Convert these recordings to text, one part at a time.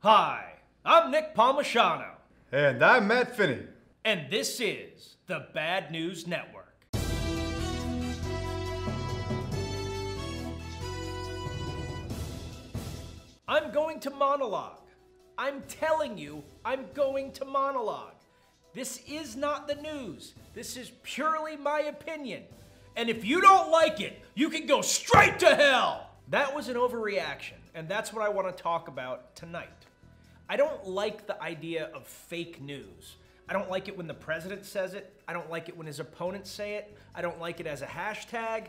Hi, I'm Nick Palmisano. And I'm Matt Finney. And this is the Bad News Network. I'm going to monologue. I'm telling you, I'm going to monologue. This is not the news. This is purely my opinion. And if you don't like it, you can go straight to hell. That was an overreaction, and that's what I want to talk about tonight. I don't like the idea of fake news. I don't like it when the president says it. I don't like it when his opponents say it. I don't like it as a hashtag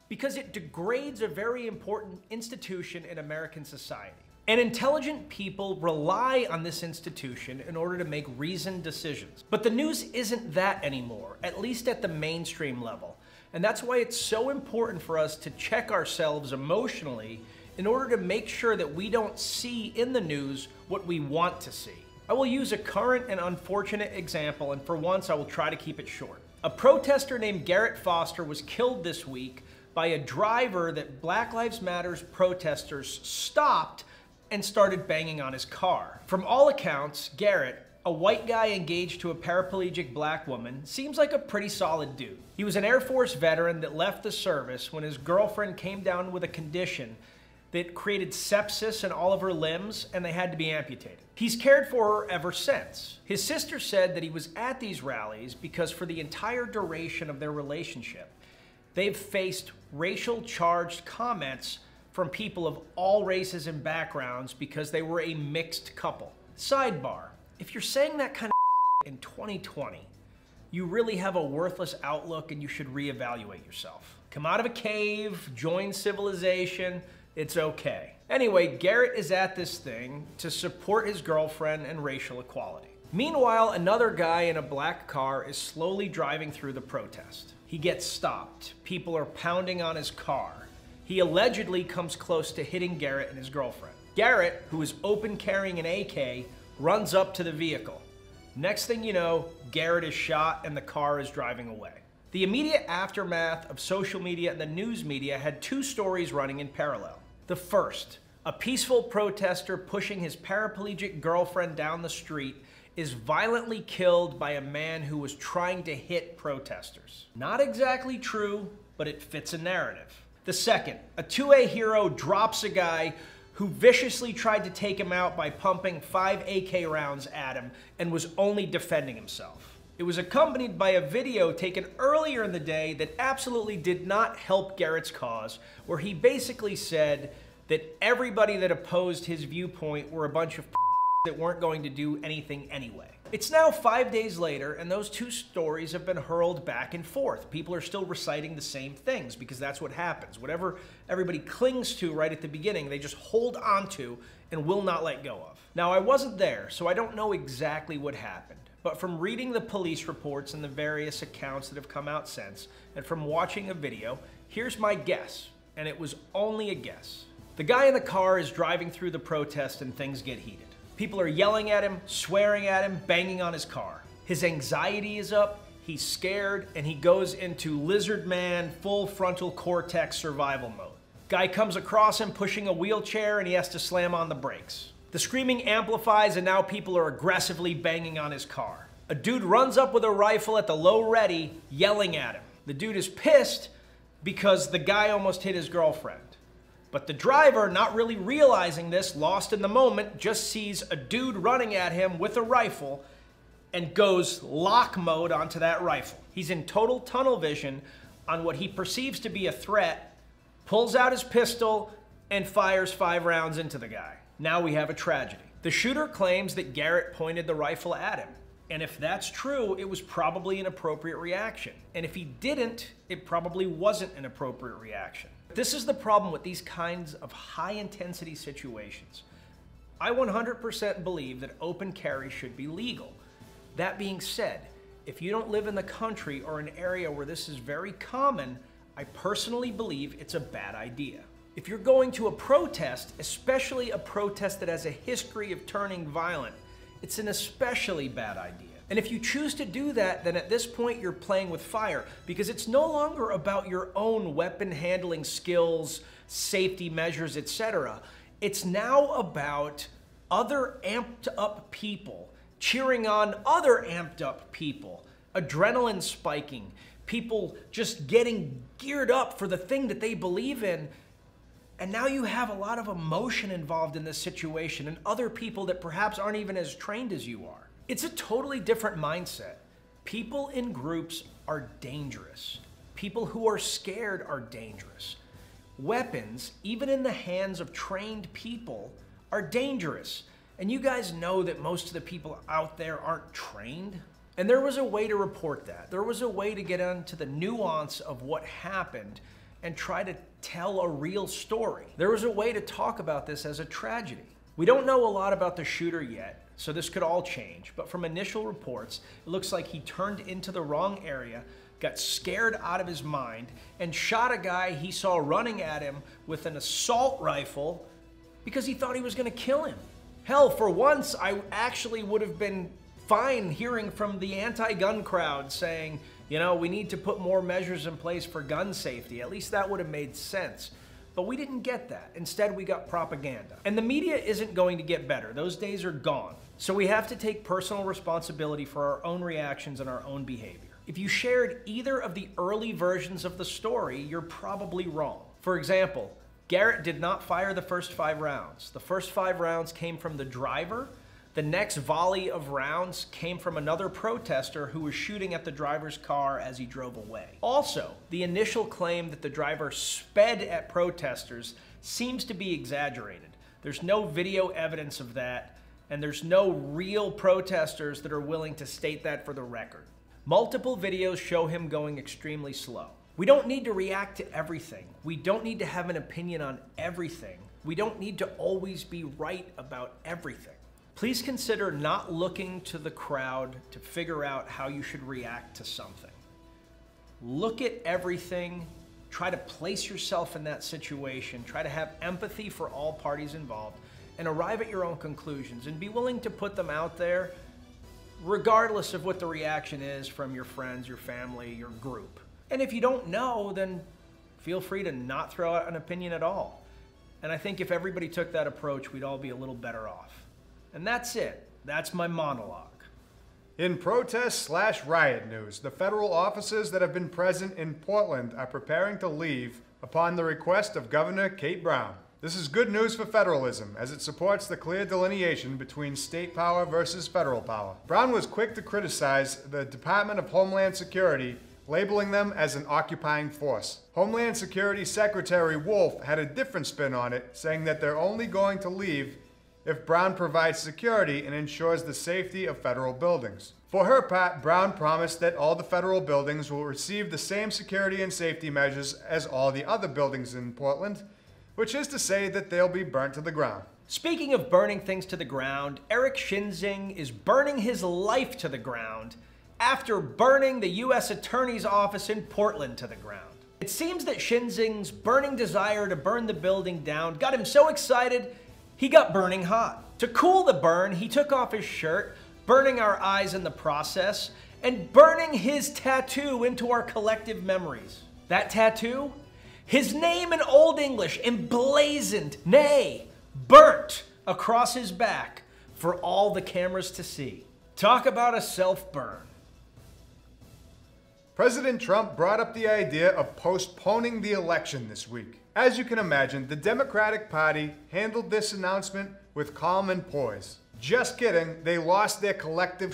because it degrades a very important institution in American society. And intelligent people rely on this institution in order to make reasoned decisions. But the news isn't that anymore, at least at the mainstream level. And that's why it's so important for us to check ourselves emotionally in order to make sure that we don't see in the news what we want to see. I will use a current and unfortunate example, and for once I will try to keep it short. A protester named Garrett Foster was killed this week by a driver that Black Lives Matter's protesters stopped and started banging on his car. From all accounts, Garrett, a white guy engaged to a paraplegic black woman, seems like a pretty solid dude. He was an Air Force veteran that left the service when his girlfriend came down with a condition that created sepsis in all of her limbs and they had to be amputated. He's cared for her ever since. His sister said that he was at these rallies because for the entire duration of their relationship, they've faced racial charged comments from people of all races and backgrounds because they were a mixed couple. Sidebar, if you're saying that kind of in 2020, you really have a worthless outlook and you should reevaluate yourself. Come out of a cave, join civilization, it's okay. Anyway, Garrett is at this thing to support his girlfriend and racial equality. Meanwhile, another guy in a black car is slowly driving through the protest. He gets stopped. People are pounding on his car. He allegedly comes close to hitting Garrett and his girlfriend. Garrett, who is open carrying an AK, runs up to the vehicle. Next thing you know, Garrett is shot and the car is driving away. The immediate aftermath of social media and the news media had two stories running in parallel. The first, a peaceful protester pushing his paraplegic girlfriend down the street is violently killed by a man who was trying to hit protesters. Not exactly true, but it fits a narrative. The second, a 2A hero drops a guy who viciously tried to take him out by pumping 5 AK rounds at him and was only defending himself. It was accompanied by a video taken earlier in the day that absolutely did not help Garrett's cause, where he basically said that everybody that opposed his viewpoint were a bunch of that weren't going to do anything anyway. It's now 5 days later, and those two stories have been hurled back and forth. People are still reciting the same things because that's what happens. Whatever everybody clings to right at the beginning, they just hold on to and will not let go of. Now, I wasn't there, so I don't know exactly what happened. But from reading the police reports and the various accounts that have come out since, and from watching a video, here's my guess, and it was only a guess. The guy in the car is driving through the protest and things get heated. People are yelling at him, swearing at him, banging on his car. His anxiety is up, he's scared, and he goes into lizard man, full frontal cortex survival mode. Guy comes across him pushing a wheelchair and he has to slam on the brakes. The screaming amplifies and now people are aggressively banging on his car. A dude runs up with a rifle at the low ready, yelling at him. The dude is pissed because the guy almost hit his girlfriend. But the driver, not really realizing this, lost in the moment, just sees a dude running at him with a rifle and goes lock mode onto that rifle. He's in total tunnel vision on what he perceives to be a threat, pulls out his pistol, and fires 5 rounds into the guy. Now we have a tragedy. The shooter claims that Garrett pointed the rifle at him. And if that's true, it was probably an appropriate reaction. And if he didn't, it probably wasn't an appropriate reaction. This is the problem with these kinds of high-intensity situations. I 100% believe that open carry should be legal. That being said, if you don't live in the country or an area where this is very common, I personally believe it's a bad idea. If you're going to a protest, especially a protest that has a history of turning violent, it's an especially bad idea. And if you choose to do that, then at this point you're playing with fire, because it's no longer about your own weapon handling skills, safety measures, etc. It's now about other amped up people cheering on other amped up people, adrenaline spiking, people just getting geared up for the thing that they believe in. And now you have a lot of emotion involved in this situation and other people that perhaps aren't even as trained as you are. It's a totally different mindset. People in groups are dangerous. People who are scared are dangerous. Weapons, even in the hands of trained people, are dangerous. And you guys know that most of the people out there aren't trained. And there was a way to report that. There was a way to get into the nuance of what happened and try to tell a real story. There was a way to talk about this as a tragedy. We don't know a lot about the shooter yet, so this could all change. But from initial reports, it looks like he turned into the wrong area, got scared out of his mind, and shot a guy he saw running at him with an assault rifle because he thought he was gonna kill him. Hell, for once, I actually would have been fine hearing from the anti-gun crowd saying, you know, we need to put more measures in place for gun safety. At least that would have made sense. But we didn't get that. Instead, we got propaganda. And the media isn't going to get better. Those days are gone. So we have to take personal responsibility for our own reactions and our own behavior. If you shared either of the early versions of the story, you're probably wrong. For example, Garrett did not fire the first 5 rounds. The first 5 rounds came from the driver. The next volley of rounds came from another protester who was shooting at the driver's car as he drove away. Also, the initial claim that the driver sped at protesters seems to be exaggerated. There's no video evidence of that, and there's no real protesters that are willing to state that for the record. Multiple videos show him going extremely slow. We don't need to react to everything. We don't need to have an opinion on everything. We don't need to always be right about everything. Please consider not looking to the crowd to figure out how you should react to something. Look at everything, try to place yourself in that situation, try to have empathy for all parties involved, and arrive at your own conclusions, and be willing to put them out there regardless of what the reaction is from your friends, your family, your group. And if you don't know, then feel free to not throw out an opinion at all. And I think if everybody took that approach, we'd all be a little better off. And that's it. That's my monologue. In protest/riot news, the federal officers that have been present in Portland are preparing to leave upon the request of Governor Kate Brown. This is good news for federalism, as it supports the clear delineation between state power versus federal power. Brown was quick to criticize the Department of Homeland Security, labeling them as an occupying force. Homeland Security Secretary Wolf had a different spin on it, saying that they're only going to leave if Brown provides security and ensures the safety of federal buildings. For her part, Brown promised that all the federal buildings will receive the same security and safety measures as all the other buildings in Portland, which is to say that they'll be burnt to the ground. Speaking of burning things to the ground, Eric Shinzing is burning his life to the ground after burning the U.S. Attorney's Office in Portland to the ground. It seems that Shinzing's burning desire to burn the building down got him so excited he got burning hot. To cool the burn, he took off his shirt, burning our eyes in the process, and burning his tattoo into our collective memories. That tattoo? His name in Old English emblazoned, nay, burnt across his back for all the cameras to see. Talk about a self-burn. President Trump brought up the idea of postponing the election this week. As you can imagine, the Democratic Party handled this announcement with calm and poise. Just kidding, they lost their collective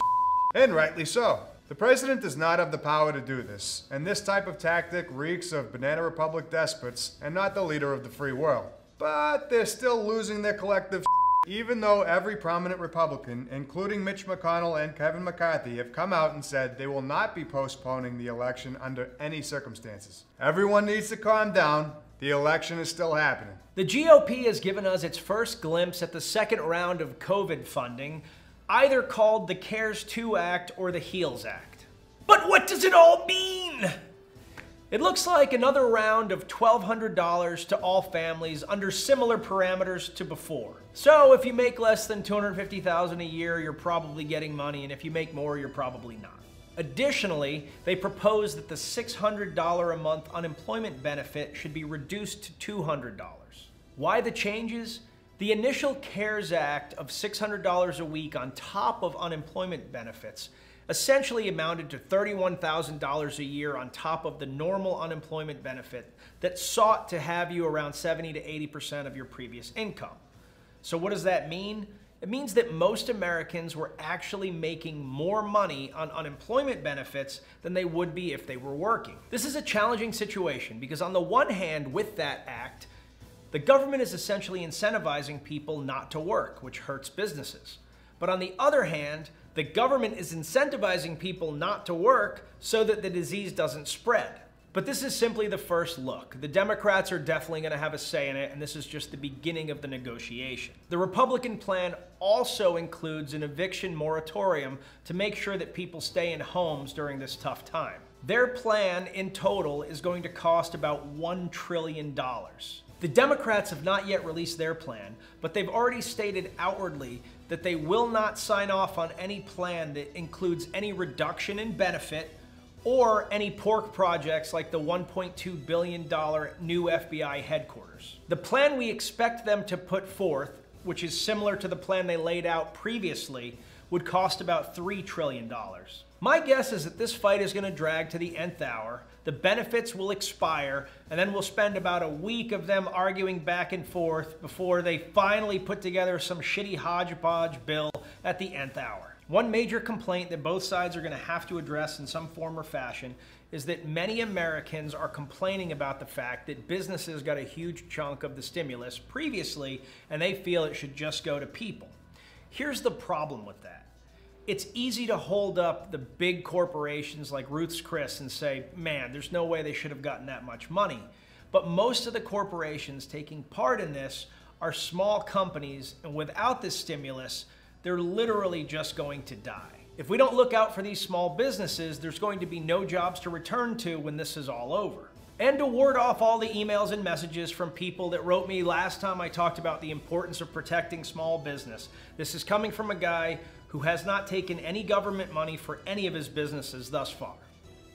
and rightly so. The president does not have the power to do this, and this type of tactic reeks of Banana Republic despots and not the leader of the free world. But they're still losing their collective even though every prominent Republican, including Mitch McConnell and Kevin McCarthy, have come out and said they will not be postponing the election under any circumstances. Everyone needs to calm down. The election is still happening. The GOP has given us its first glimpse at the second round of COVID funding, either called the CARES 2 Act or the HEALS Act. But what does it all mean? It looks like another round of $1,200 to all families under similar parameters to before. So if you make less than $250,000 a year, you're probably getting money, and if you make more, you're probably not. Additionally, they propose that the $600 a month unemployment benefit should be reduced to $200. Why the changes? The initial CARES Act of $600 a week on top of unemployment benefits essentially amounted to $31,000 a year on top of the normal unemployment benefit that sought to have you around 70 to 80% of your previous income. So what does that mean? It means that most Americans were actually making more money on unemployment benefits than they would be if they were working. This is a challenging situation because on the one hand, with that act, the government is essentially incentivizing people not to work, which hurts businesses. But on the other hand, the government is incentivizing people not to work so that the disease doesn't spread. But this is simply the first look. The Democrats are definitely going to have a say in it, and this is just the beginning of the negotiation. The Republican plan also includes an eviction moratorium to make sure that people stay in homes during this tough time. Their plan in total is going to cost about $1 trillion. The Democrats have not yet released their plan, but they've already stated outwardly that they will not sign off on any plan that includes any reduction in benefit or any pork projects like the $1.2 billion new FBI headquarters. The plan we expect them to put forth, which is similar to the plan they laid out previously, would cost about $3 trillion. My guess is that this fight is going to drag to the nth hour, the benefits will expire, and then we'll spend about a week of them arguing back and forth before they finally put together some shitty hodgepodge bill at the nth hour. One major complaint that both sides are going to have to address in some form or fashion is that many Americans are complaining about the fact that businesses got a huge chunk of the stimulus previously and they feel it should just go to people. Here's the problem with that. It's easy to hold up the big corporations like Ruth's Chris and say, man, there's no way they should have gotten that much money. But most of the corporations taking part in this are small companies, and without this stimulus, they're literally just going to die. If we don't look out for these small businesses, there's going to be no jobs to return to when this is all over. And to ward off all the emails and messages from people that wrote me last time I talked about the importance of protecting small business, this is coming from a guy who has not taken any government money for any of his businesses thus far.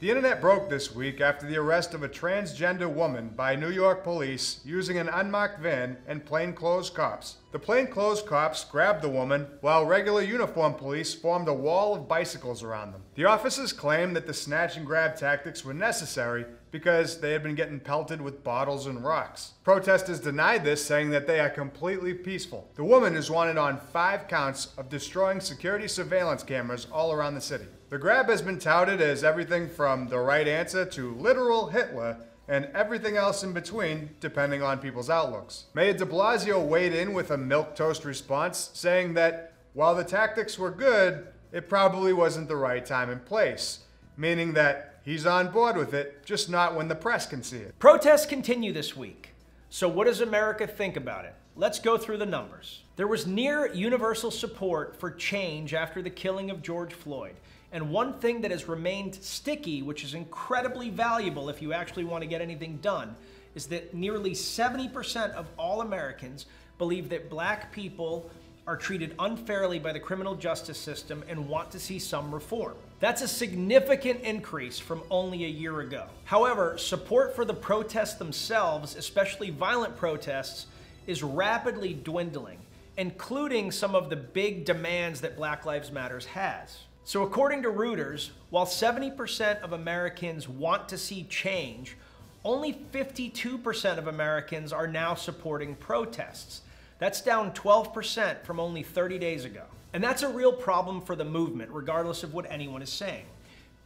The internet broke this week after the arrest of a transgender woman by New York police using an unmarked van and plainclothes cops. The plainclothes cops grabbed the woman while regular uniformed police formed a wall of bicycles around them. The officers claimed that the snatch and grab tactics were necessary because they had been getting pelted with bottles and rocks. Protesters denied this, saying that they are completely peaceful. The woman is wanted on 5 counts of destroying security surveillance cameras all around the city. The grab has been touted as everything from the right answer to literal Hitler and everything else in between, depending on people's outlooks. Mayor DeBlasio weighed in with a milquetoast response, saying that while the tactics were good, it probably wasn't the right time and place, meaning that he's on board with it, just not when the press can see it. Protests continue this week. So what does America think about it? Let's go through the numbers. There was near universal support for change after the killing of George Floyd. And one thing that has remained sticky, which is incredibly valuable if you actually want to get anything done, is that nearly 70% of all Americans believe that black people are treated unfairly by the criminal justice system and want to see some reform. That's a significant increase from only a year ago. However, support for the protests themselves, especially violent protests, is rapidly dwindling, including some of the big demands that Black Lives Matter has. So according to Reuters, while 70% of Americans want to see change, only 52% of Americans are now supporting protests. That's down 12% from only 30 days ago. And that's a real problem for the movement, regardless of what anyone is saying.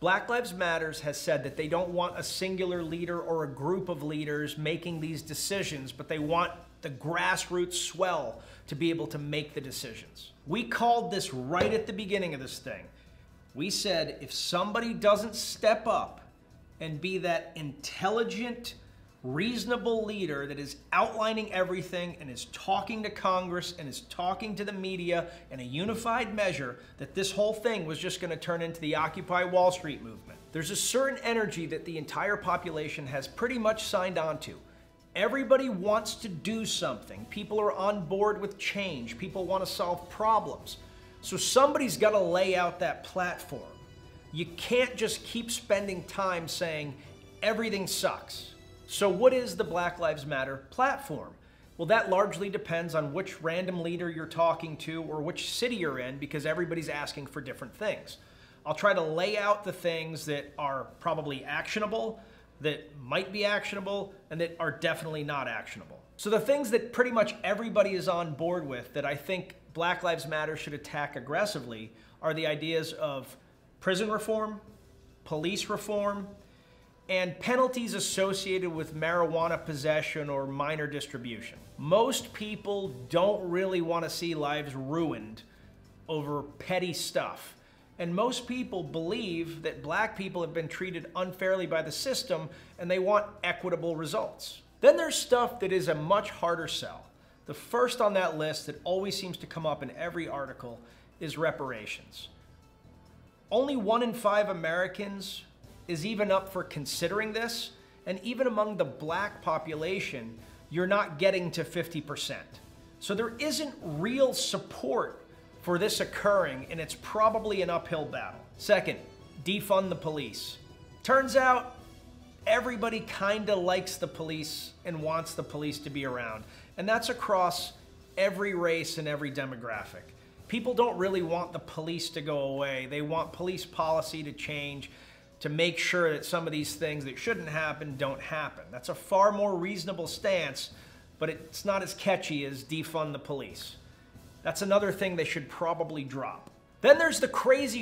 Black Lives Matter has said that they don't want a singular leader or a group of leaders making these decisions, but they want the grassroots swell to be able to make the decisions. We called this right at the beginning of this thing. We said if somebody doesn't step up and be that intelligent, reasonable leader that is outlining everything and is talking to Congress and is talking to the media in a unified measure, that this whole thing was just going to turn into the Occupy Wall Street movement. There's a certain energy that the entire population has pretty much signed on to. Everybody wants to do something. People are on board with change. People want to solve problems. So somebody's got to lay out that platform. You can't just keep spending time saying everything sucks. So what is the Black Lives Matter platform? Well, that largely depends on which random leader you're talking to or which city you're in, because everybody's asking for different things. I'll try to lay out the things that are probably actionable, that might be actionable, and that are definitely not actionable. So the things that pretty much everybody is on board with that I think Black Lives Matter should attack aggressively are the ideas of prison reform, police reform, and penalties associated with marijuana possession or minor distribution. Most people don't really want to see lives ruined over petty stuff. And most people believe that black people have been treated unfairly by the system and they want equitable results. Then there's stuff that is a much harder sell. The first on that list that always seems to come up in every article is reparations. Only 1 in 5 Americans is even up for considering this, and even among the black population, you're not getting to 50%. So there isn't real support for this occurring, and it's probably an uphill battle. Second, defund the police. Turns out everybody kinda likes the police and wants the police to be around, and that's across every race and every demographic. People don't really want the police to go away. They want police policy to change to make sure that some of these things that shouldn't happen don't happen. That's a far more reasonable stance, but it's not as catchy as defund the police. That's another thing they should probably drop. Then there's the crazy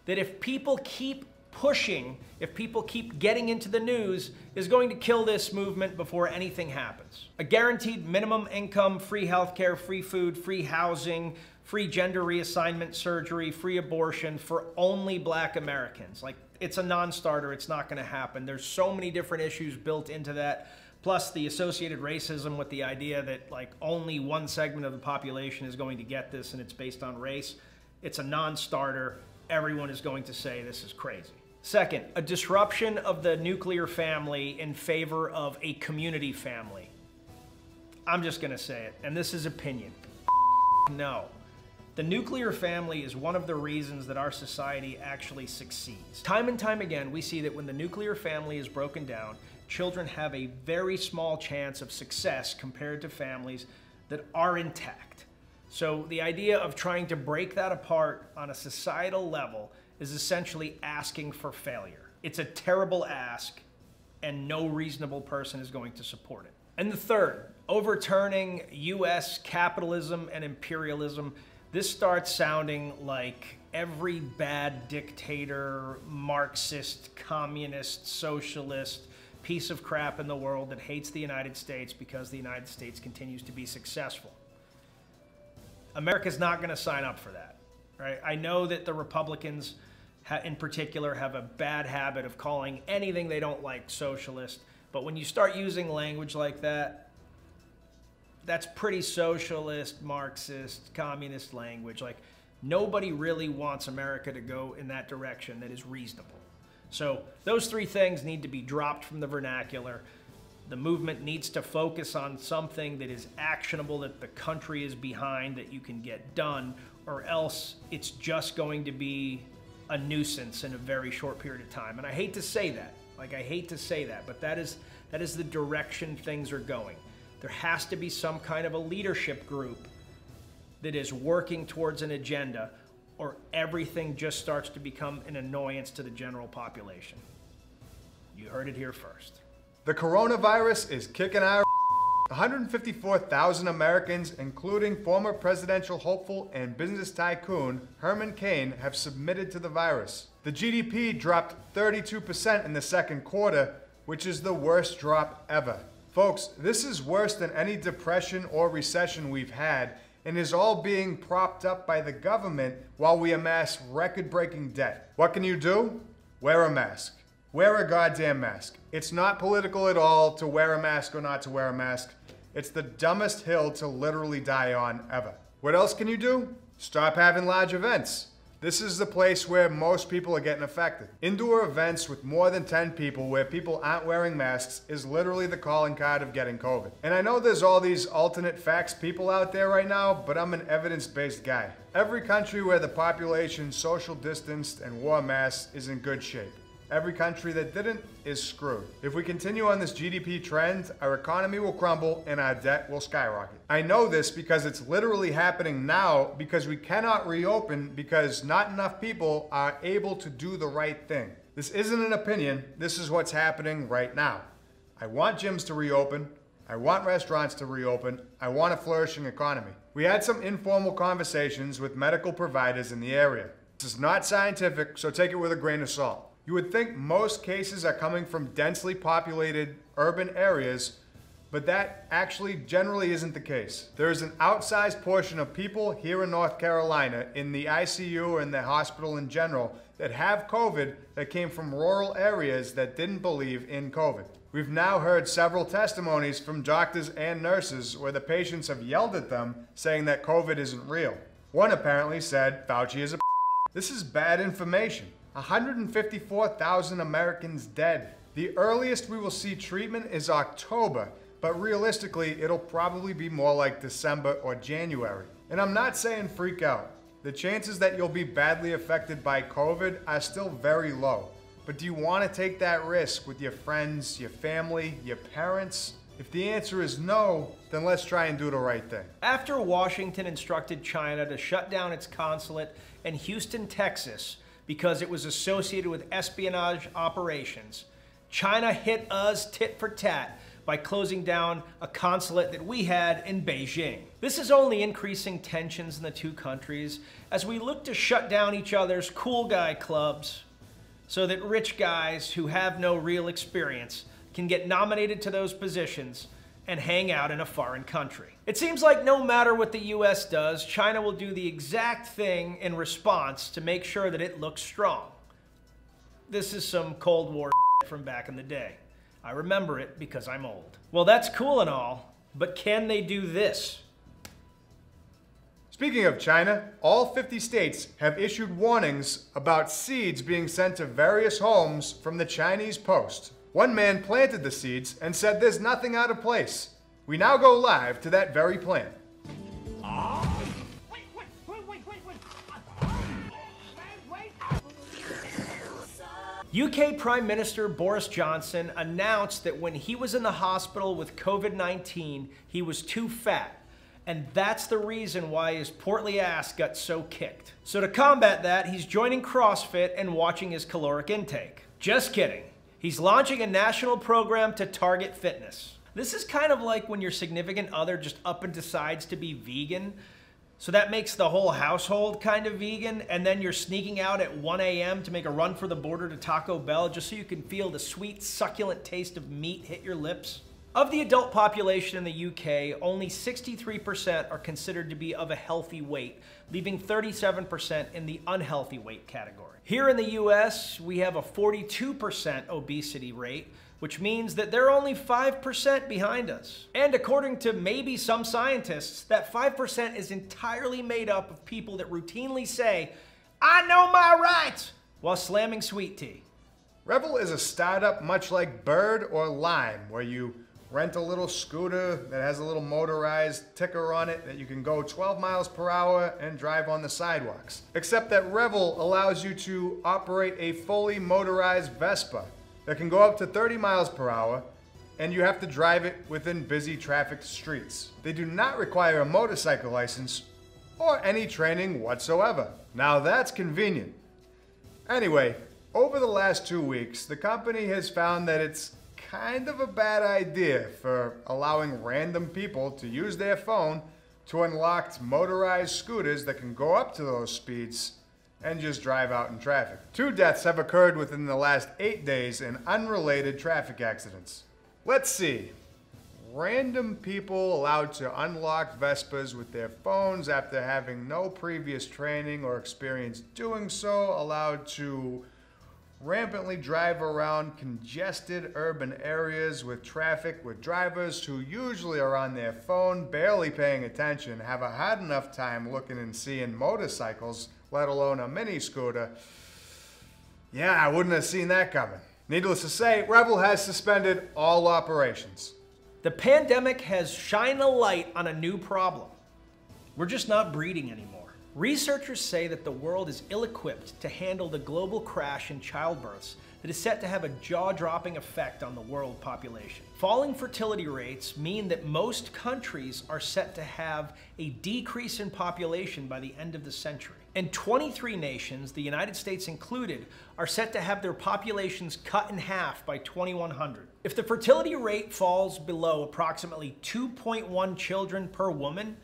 that if people keep pushing, if people keep getting into the news, is going to kill this movement before anything happens. A guaranteed minimum income, free healthcare, free food, free housing, free gender reassignment surgery, free abortion for only black Americans. Like, it's a non-starter, it's not gonna happen. There's so many different issues built into that, plus the associated racism with the idea that like only one segment of the population is going to get this and it's based on race. It's a non-starter. Everyone is going to say this is crazy. Second, a disruption of the nuclear family in favor of a community family. I'm just gonna say it, and this is opinion. No. The nuclear family is one of the reasons that our society actually succeeds. Time and time again, we see that when the nuclear family is broken down, children have a very small chance of success compared to families that are intact. So the idea of trying to break that apart on a societal level is essentially asking for failure. It's a terrible ask, and no reasonable person is going to support it. And the third, overturning US capitalism and imperialism. This starts sounding like every bad dictator, Marxist, communist, socialist piece of crap in the world that hates the United States because the United States continues to be successful. America's not going to sign up for that, right? I know that the Republicans in particular have a bad habit of calling anything they don't like socialist, but when you start using language like that, that's pretty socialist, Marxist, communist language. Like, nobody really wants America to go in that direction that is reasonable. So those three things need to be dropped from the vernacular. The movement needs to focus on something that is actionable, that the country is behind, that you can get done, or else it's just going to be a nuisance in a very short period of time. And I hate to say that, but that is the direction things are going. There has to be some kind of a leadership group that is working towards an agenda, or everything just starts to become an annoyance to the general population. You heard it here first. The coronavirus is kicking our 154,000 Americans, including former presidential hopeful and business tycoon Herman Cain, have submitted to the virus. The GDP dropped 32% in the second quarter, which is the worst drop ever. Folks, this is worse than any depression or recession we've had, and is all being propped up by the government while we amass record-breaking debt. What can you do? Wear a mask. Wear a goddamn mask. It's not political at all to wear a mask or not to wear a mask. It's the dumbest hill to literally die on ever. What else can you do? Stop having large events. This is the place where most people are getting affected. Indoor events with more than 10 people where people aren't wearing masks is literally the calling card of getting COVID. And I know there's all these alternate facts people out there right now, but I'm an evidence-based guy. Every country where the population social distanced and wore masks is in good shape. Every country that didn't is screwed. If we continue on this GDP trend, our economy will crumble and our debt will skyrocket. I know this because it's literally happening now, because we cannot reopen because not enough people are able to do the right thing. This isn't an opinion, this is what's happening right now. I want gyms to reopen, I want restaurants to reopen, I want a flourishing economy. We had some informal conversations with medical providers in the area. This is not scientific, so take it with a grain of salt. You would think most cases are coming from densely populated urban areas, but that actually generally isn't the case. There is an outsized portion of people here in North Carolina, in the ICU or in the hospital in general, that have COVID that came from rural areas that didn't believe in COVID. We've now heard several testimonies from doctors and nurses where the patients have yelled at them saying that COVID isn't real. One apparently said Fauci is a This is bad information. 154,000 Americans dead. The earliest we will see treatment is October, but realistically, it'll probably be more like December or January. And I'm not saying freak out. The chances that you'll be badly affected by COVID are still very low. But do you want to take that risk with your friends, your family, your parents? If the answer is no, then let's try and do the right thing. After Washington instructed China to shut down its consulate in Houston, Texas, because it was associated with espionage operations, China hit us tit for tat by closing down a consulate that we had in Beijing. This is only increasing tensions in the two countries as we look to shut down each other's cool guy clubs so that rich guys who have no real experience can get nominated to those positions and hang out in a foreign country. It seems like no matter what the US does, China will do the exact thing in response to make sure that it looks strong. This is some Cold War from back in the day. I remember it because I'm old. Well, that's cool and all, but can they do this? Speaking of China, all 50 states have issued warnings about seeds being sent to various homes from the Chinese post. One man planted the seeds and said there's nothing out of place. We now go live to that very plant. UK Prime Minister Boris Johnson announced that when he was in the hospital with COVID-19, he was too fat. And that's the reason why his portly ass got so kicked. So to combat that, he's joining CrossFit and watching his caloric intake. Just kidding. He's launching a national program to target fitness. This is kind of like when your significant other just up and decides to be vegan. So that makes the whole household kind of vegan, and then you're sneaking out at 1 a.m. to make a run for the border to Taco Bell just so you can feel the sweet, succulent taste of meat hit your lips. Of the adult population in the UK, only 63% are considered to be of a healthy weight, leaving 37% in the unhealthy weight category. Here in the US, we have a 42% obesity rate, which means that they're only 5% behind us. And according to maybe some scientists, that 5% is entirely made up of people that routinely say, "I know my rights," while slamming sweet tea. Revel is a startup much like Bird or Lime, where you rent a little scooter that has a little motorized ticker on it that you can go 12 miles per hour and drive on the sidewalks. Except that Revel allows you to operate a fully motorized Vespa that can go up to 30 miles per hour, and you have to drive it within busy trafficked streets. They do not require a motorcycle license or any training whatsoever. Now that's convenient. Anyway, over the last 2 weeks, the company has found that it's kind of a bad idea for allowing random people to use their phone to unlock motorized scooters that can go up to those speeds and just drive out in traffic. 2 deaths have occurred within the last 8 days in unrelated traffic accidents. Let's see. Random people allowed to unlock Vespas with their phones after having no previous training or experience doing so, allowed to rampantly drive around congested urban areas with traffic with drivers who usually are on their phone, barely paying attention, have a hard enough time looking and seeing motorcycles, let alone a mini scooter. Yeah, I wouldn't have seen that coming. Needless to say, Revel has suspended all operations. The pandemic has shined a light on a new problem. We're just not breeding anymore. Researchers say that the world is ill-equipped to handle the global crash in childbirths that is set to have a jaw-dropping effect on the world population. Falling fertility rates mean that most countries are set to have a decrease in population by the end of the century. And 23 nations, the United States included, are set to have their populations cut in half by 2100. If the fertility rate falls below approximately 2.1 children per woman,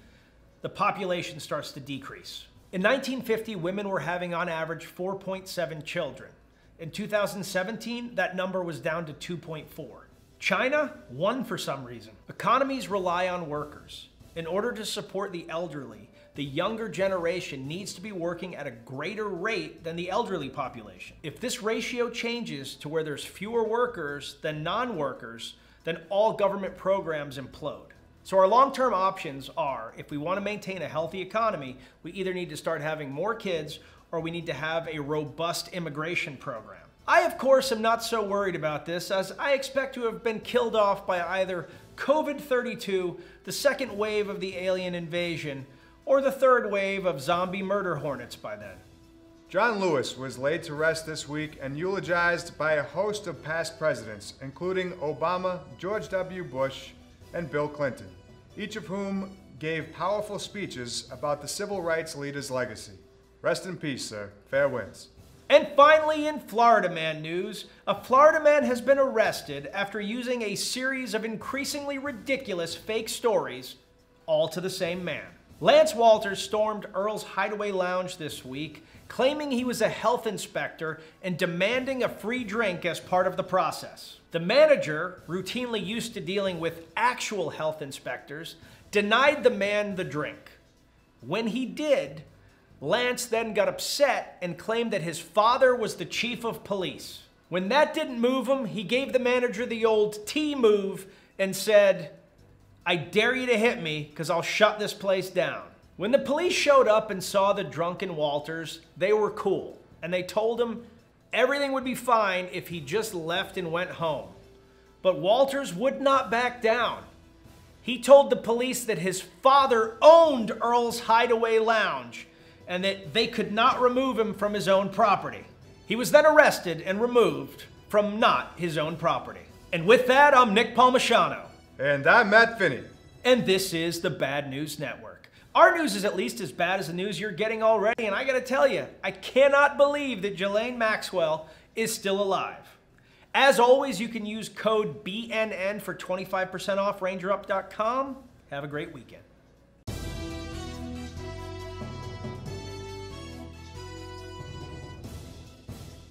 the population starts to decrease. In 1950, women were having on average 4.7 children. In 2017, that number was down to 2.4. China, 1 for some reason. Economies rely on workers. In order to support the elderly, the younger generation needs to be working at a greater rate than the elderly population. If this ratio changes to where there's fewer workers than non-workers, then all government programs implode. So our long-term options are, if we want to maintain a healthy economy, we either need to start having more kids or we need to have a robust immigration program. I, of course, am not so worried about this, as I expect to have been killed off by either COVID-32, the second wave of the alien invasion, or the third wave of zombie murder hornets by then. John Lewis was laid to rest this week and eulogized by a host of past presidents, including Obama, George W. Bush, and Bill Clinton, each of whom gave powerful speeches about the civil rights leader's legacy. Rest in peace, sir. Fair winds. And finally, in Florida Man news, a Florida man has been arrested after using a series of increasingly ridiculous fake stories, all to the same man. Lance Walters stormed Earl's Hideaway Lounge this week, claiming he was a health inspector and demanding a free drink as part of the process. The manager, routinely used to dealing with actual health inspectors, denied the man the drink. When he did, Lance then got upset and claimed that his father was the chief of police. When that didn't move him, he gave the manager the old T move and said, "I dare you to hit me, because I'll shut this place down." When the police showed up and saw the drunken Walters, they were cool, and they told him everything would be fine if he just left and went home. But Walters would not back down. He told the police that his father owned Earl's Hideaway Lounge, and that they could not remove him from his own property. He was then arrested and removed from not his own property. And with that, I'm Nick Palmisano. And I'm Matt Finney. And this is the Bad News Network. Our news is at least as bad as the news you're getting already, and I gotta tell you, I cannot believe that Ghislaine Maxwell is still alive. As always, you can use code BNN for 25% off rangerup.com. Have a great weekend.